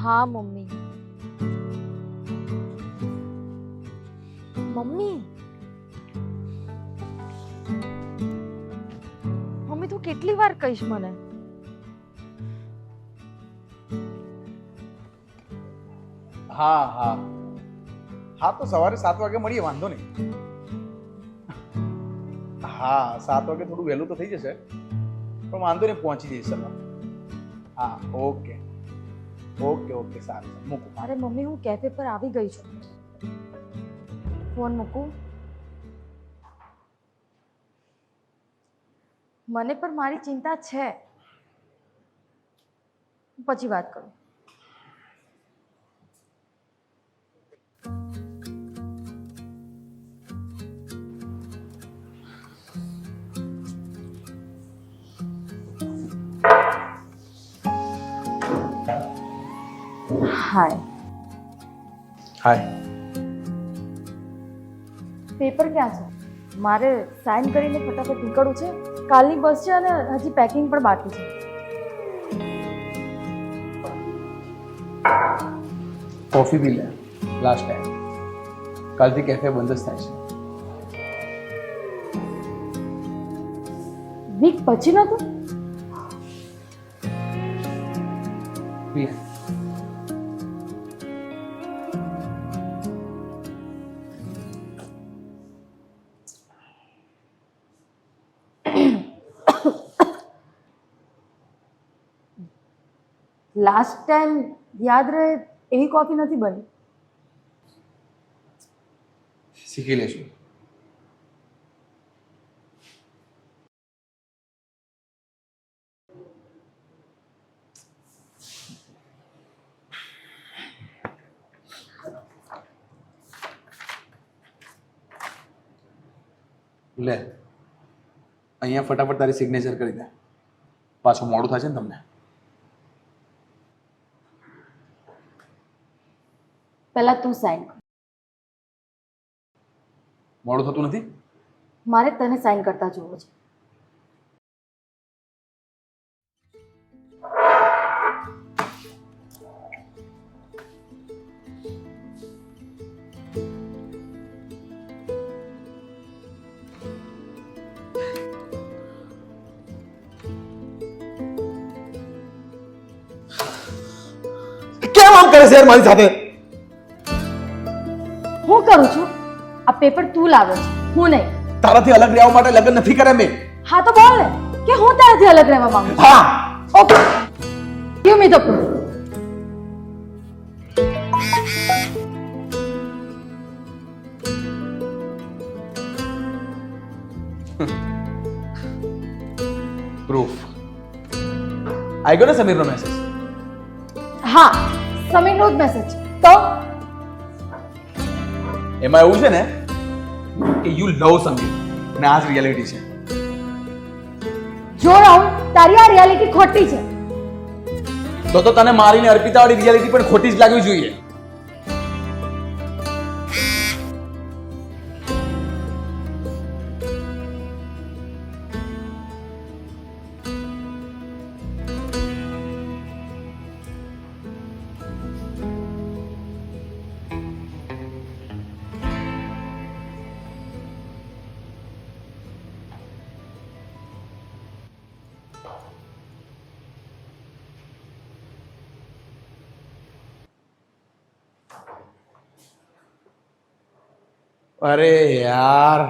હા mummy. Mummy mummy તું કેટલી વાર કહીશ મને? હા હા હા, તો સવારે 7 વાગે મળીએ, વાંધો નહીં. હા, 7 વાગે થોડું વહેલું તો થઈ જશે, પણ વાંધો નહીં, પહોંચી જઈશ સવારે. હા, ઓકે ઓકે ઓકે, સારું, મૂકું. અરે મમ્મી, હું કેફે પર આવી ગઈ છું. ફોન મૂકું? મને પણ મારી ચિંતા છે, પછી વાત કરું. હાય. હાય. પેપર ક્યાં છે? મારે સાઇન કરીને ફટાફટ નીકળવું છે. કાલની બસ છે અને હજી પેકિંગ પણ બાકી છે. કોફી પી લે, લાસ્ટ ટાઈમ. કાલથી કેફે બંધ જ થાય છે. વીક પછી નતું? પી લે. લાસ્ટ ટાઈમ યાદ રહે એવી કોફી નથી બની. શીખી લેશું. લે, અહીંયા ફટાફટ તારી સિગ્નેચર કરી દે, પાછું મોડું થશે ને તમને. પહેલા તું સાઇન કર. મોડું થતું નથી? મારે તને સાઇન કરતા જોવો છે. કેમ આમ કરે છે યાર મારી સાથે? હું કરું છું? આ પેપર તું લાવે છે, હું નહીં. તારાથી અલગ રહેવા માટે લગ્ન નથી કર્યા મેં. હા તો બોલ ને કે હું તારાથી અલગ રહેવા માંગુ છું. હા. Okay, give me the proof. Proof આઈ ગયો ને સમીરનો મેસેજ? હા, સમીરનો જ મેસેજ તો એમાં એવું છે ને કે યુ લવ સમીર અને આ જ રિયાલિટી છે. જો રાહુલ, તારી આ રિયાલિટી ખોટી છે. તો તને મારીને અર્પિતા વાળી રિયાલિટી પણ ખોટી જ લાગવી જોઈએ. અરે યાર,